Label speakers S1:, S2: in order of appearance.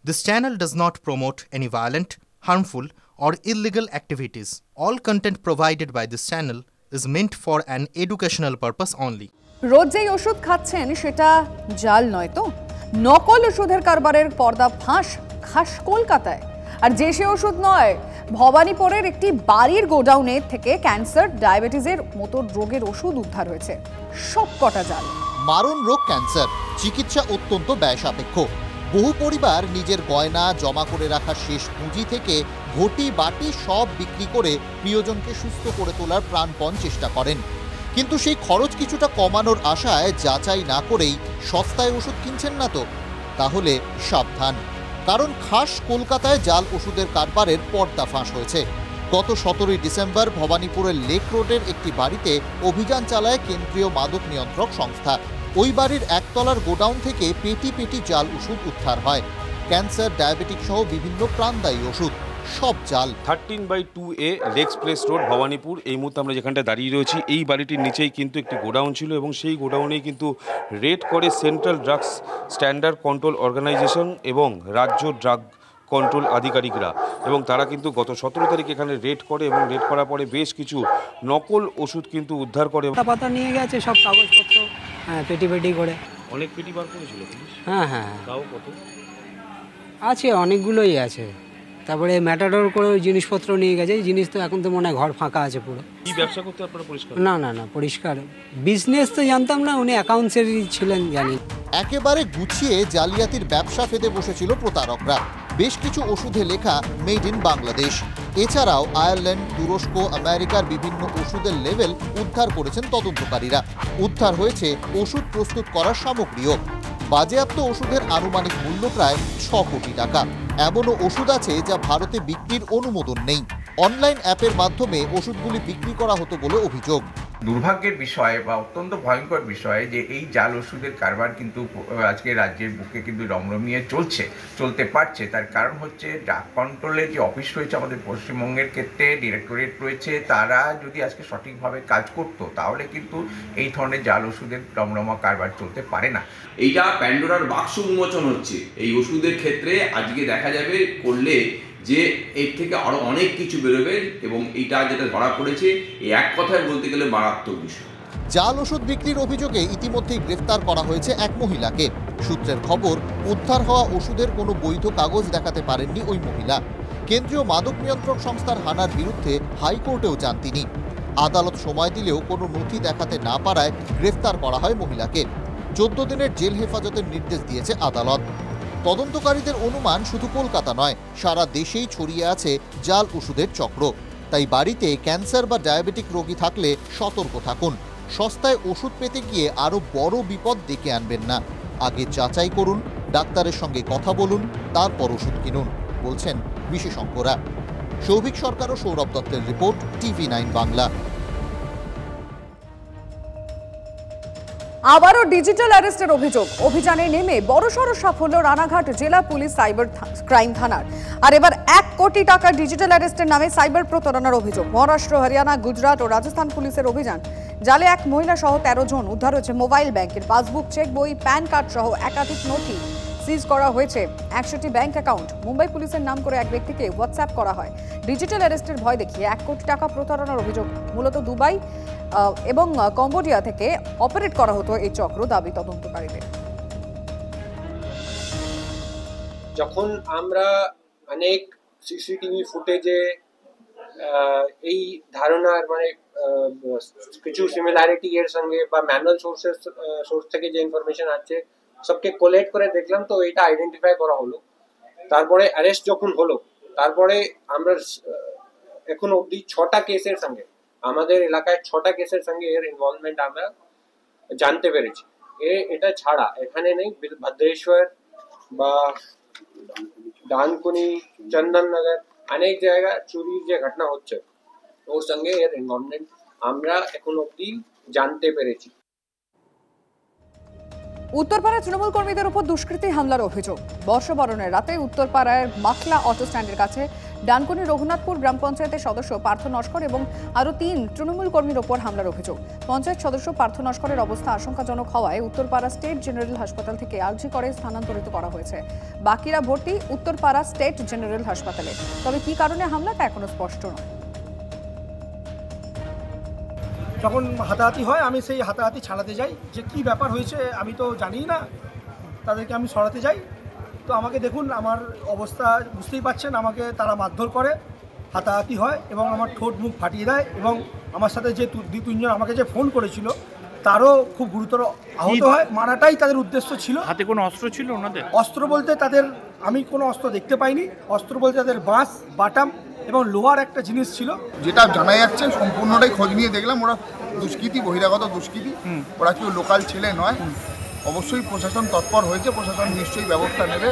S1: This channel does not promote any violent, harmful, or illegal activities. All content provided by this channel is meant for an educational purpose only.
S2: রোজ যেই ওষুধ খাচ্ছেন সেটা জাল নয় তো? নকল ওষুধের কারবারের পর্দা ফাঁস খাস কলকাতায়। আর যে সে ওষুধ নয়, ভবানীপুরের একটি বাড়ির গোডাউনে থেকে ক্যান্সার, ডায়াবেটিসের মতো রোগের ওষুধ উদ্ধার হয়েছে। সবকটা জাল।
S3: মারণ রোগ ক্যান্সার, চিকিৎসা অত্যন্ত ব্যয় সাপেক্ষ। বহু পরিবার নিজের গয়না, জমা করে রাখা শেষ পুঁজি থেকে ঘটি বাটি সব বিক্রি করে প্রিয়জনকে সুস্থ করে তোলার প্রাণপণ চেষ্টা করেন। কিন্তু সেই খরচ কিছুটা কমানোর আশায় যাচাই না করেই সস্তায় ওষুধ কিনছেন না তো? তাহলে সাবধান, কারণ খাস কলকাতায় জাল ওষুধের কারবারের পর্দা ফাঁস হয়েছে। গত 17 ডিসেম্বর ভবানীপুরের লেক রোডের একটি বাড়িতে অভিযান চালায় কেন্দ্রীয় মাদক নিয়ন্ত্রক সংস্থা। ওই বাড়ির একতলার গোডাউন থেকে পেটি পেটি জাল ওষুধ উদ্ধার হয়। ক্যান্সার, ডায়াবেটিক সহ বিভিন্ন প্রাণদায়ী ওষুধ, সব জাল।
S4: 13/2A লেক্স প্লেস রোড, ভবানীপুর। এই মুহূর্তে আমরা যেখানটা দাঁড়িয়ে রয়েছি, এই বাড়িটির নিচেই কিন্তু একটি গোডাউন ছিল এবং সেই গোডাউনেই কিন্তু রেড করে central drugs standard control organisation এবং রাজ্য ড্রাগ কন্ট্রোল আধিকারিকরা, এবং তারা কিন্তু গত 17 তারিখ এখানে রেড করে এবং রেড করার পরে বেশ কিছু নকল ওষুধ কিন্তু উদ্ধার করে।
S5: পাতা নিয়ে গেছে সব কাগজপত্র, পেটি পেটি করে।
S4: অনেক পেটি বার করেছিল পুলিশ?
S5: হ্যাঁ,
S4: তাও কত
S5: আছে, অনেকগুলোই আছে। তারপরে ম্যাটাডোর করে ওই জিনিসপত্র নিয়ে গেছে। এই জিনিস তো এখন তো মনে হয় ঘর ফাঁকা আছে পুরো।
S4: কি ব্যবসা করতে আপনারা পরিষ্কার?
S5: না, পরিষ্কার বিজনেস তো জানতাম না, উনি অ্যাকাউন্টসেরই ছিলেন জানি।
S3: একেবারে গুছিয়ে জালিয়াতির ব্যবসা ফেদে বসেছিল প্রতারকরা। বেশ কিছু ওষুধে লেখা মেড ইন বাংলাদেশ। এছাড়াও আয়ারল্যান্ড, তুরস্ক, আমেরিকার বিভিন্ন ওষুধের লেভেল উদ্ধার করেছেন তদন্তকারীরা। উদ্ধার হয়েছে ওষুধ প্রস্তুত করার সামগ্রীও। বাজেয়াপ্ত ওষুধের আনুমানিক মূল্য প্রায় 6 কোটি টাকা। এমনও ওষুধ আছে যা ভারতে বিক্রির অনুমোদন নেই। অনলাইন অ্যাপের মাধ্যমে ওষুধগুলি বিক্রি করা হতো বলে অভিযোগ।
S6: দুর্ভাগ্যের বিষয় বা অত্যন্ত ভয়ঙ্কর বিষয় যে এই জাল ওষুধের কারবার কিন্তু আজকে রাজ্যের বুকে কিন্তু রমরমিয়ে চলতে পারছে। তার কারণ হচ্ছে ড্রাগ কন্ট্রোলের যে অফিস রয়েছে আমাদের পশ্চিমবঙ্গের ক্ষেত্রে, ডিরেক্টরেট রয়েছে, তারা যদি আজকে সঠিকভাবে কাজ করতো তাহলে কিন্তু এই ধরনের জাল ওষুধের রমরমা কারবার চলতে পারে না।
S7: এইটা প্যান্ডোরার বাক্স উন্মোচন হচ্ছে এই ওষুধের ক্ষেত্রে। আজকে দেখা যাবে করলে যে এর থেকে আরো অনেক কিছু বেরোবে, এবং এইটা যেটা ধরা পড়েছে এই এক কথায় বলতে গেলে মারাত্মক বিষয়।
S3: জাল ওষুধ বিক্রির অভিযোগে ইতিমধ্যেই গ্রেফতার করা হয়েছে এক মহিলাকে। সূত্রের খবর, উদ্ধার হওয়া ওষুধের কোনো বৈধ কাগজ দেখাতে পারেননি ওই মহিলা। কেন্দ্রীয় মাদক নিয়ন্ত্রক সংস্থার হানার বিরুদ্ধে হাইকোর্টেও যান তিনি। আদালত সময় দিলেও কোনো নথি দেখাতে না পারায় গ্রেফতার করা হয় মহিলাকে। 14 দিনের জেল হেফাজতের নির্দেশ দিয়েছে আদালত। তদন্তকারীদের অনুমান শুধু কলকাতা নয়, সারা দেশেই ছড়িয়ে আছে জাল ওষুধের চক্র। তাই বাড়িতে ক্যান্সার বা ডায়াবেটিক রোগী থাকলে সতর্ক থাকুন। সস্তায় ওষুধ পেতে গিয়ে আরও বড় বিপদ ডেকে আনবেন না। আগে যাচাই করুন, ডাক্তারের সঙ্গে কথা বলুন, তারপর ওষুধ কিনুন, বলছেন বিশেষজ্ঞরা। সৌভিক সরকার ও সৌরভ দত্তের রিপোর্ট, TV9 বাংলা।
S2: আবারও ডিজিটাল অ্যারেস্টের অভিযোগ। অভিযানে নেমে বড়সড় সাফল্য রানাঘাট জেলা পুলিশ সাইবার ক্রাইম থানার। আর এবার 1 কোটি টাকা ডিজিটাল অ্যারেস্টের নামে সাইবার প্রতারণার অভিযোগ। মহারাষ্ট্র, হরিয়ানা, গুজরাট ও রাজস্থান পুলিশের অভিযান। জালে এক মহিলা সহ 13 জন। উদ্ধার হয়েছে মোবাইল ব্যাংকের পাসবুক, চেক বই, প্যান কার্ড সহ একাধিক নথি। সিজ করা হয়েছে 100টি ব্যাংক অ্যাকাউন্ট। মুম্বাই পুলিশের নাম করে এক ব্যক্তিকে হোয়াটসঅ্যাপ করা হয়। ডিজিটাল অ্যারেস্টের ভয় দেখিয়ে 1 কোটি টাকা প্রতারণার অভিযোগ। মূলত দুবাই এবং কম্বোডিয়া থেকে অপারেট করা হতো এই চক্র, দাবি তদন্তকারীদের।
S8: যখন আমরা অনেক সিসিটিভি ফুটেজে এই ধারণার মানে কিছু সিমিলারিটি এর সঙ্গে বা ম্যানুয়াল সোর্স থেকে যে ইনফরমেশন আছে সবকে কোলেক্ট করে দেখলাম, তো এটা আইডেন্টিফাই করা হলো। তারপরে অ্যারেস্ট যখন হলো, তারপরে আমরা এখন অবধি 6টা কেসের সঙ্গে, আমাদের এলাকায় 6টা কেসের সঙ্গে এর ইনভলভমেন্ট আমরা জানতে পেরেছি। এটা ছাড়া এখানে নেই, ভদ্রেশ্বর বা ডানকুনি, চন্দননগর অনেক জায়গায় চুরির যে ঘটনা হচ্ছে ওর সঙ্গে এর ইনভলভমেন্ট আমরা এখন অবধি জানতে পেরেছি।
S2: উত্তরপাড়ায় তৃণমূল কর্মীদের উপর দুষ্কৃতী হামলার অভিযোগ। বর্ষবরণের রাতে উত্তরপাড়ার মাখলা অটো স্ট্যান্ডের কাছে ডানকুনি রঘুনাথপুর গ্রাম পঞ্চায়েতের সদস্য পার্থ নস্কর এবং আরও 3 তৃণমূল কর্মীর ওপর হামলার অভিযোগ। পঞ্চায়েত সদস্য পার্থ নস্করের অবস্থা আশঙ্কাজনক হওয়ায় উত্তরপাড়া স্টেট জেনারেল হাসপাতাল থেকে আরজি করে স্থানান্তরিত করা হয়েছে। বাকিরা ভর্তি উত্তরপাড়া স্টেট জেনারেল হাসপাতালে। তবে কী কারণে হামলা তা এখনো স্পষ্ট নয়।
S9: যখন হাতাহাতি হয় আমি সেই হাতাহাতি ছাড়াতে যাই, যে কি ব্যাপার হয়েছে আমি তো জানি না, তাদেরকে আমি সরাতে যাই। তো আমাকে দেখুন, আমার অবস্থা বুঝতেই পাচ্ছেন, আমাকে তারা মারধর করে, হাতাহাতি হয় এবং আমার ঠোঁট মুখ ফাটিয়ে দেয় এবং আমার সাথে যে 2-3 জন আমাকে যে ফোন করেছিল তারও খুব গুরুতর আহত হয়। মারাটাই তাদের উদ্দেশ্য ছিল।
S10: হাতে কোনো অস্ত্র ছিল ওনাদের?
S9: অস্ত্র বলতে তাদের আমি কোনো অস্ত্র দেখতে পাইনি। অস্ত্র বলতে তাদের বাঁশ, বাটাম এবং লোহার একটা জিনিস ছিল।
S11: যেটা জানা যাচ্ছে, সম্পূর্ণটাই খোঁজ নিয়ে দেখলাম, ওরা দুষ্কৃতী, বহিরাগত দুষ্কৃতী, ওরা কেউ লোকাল ছেলে নয়। অবশ্যই প্রশাসন তৎপর হয়েছে, প্রশাসন নিশ্চয়ই ব্যবস্থা নেবে।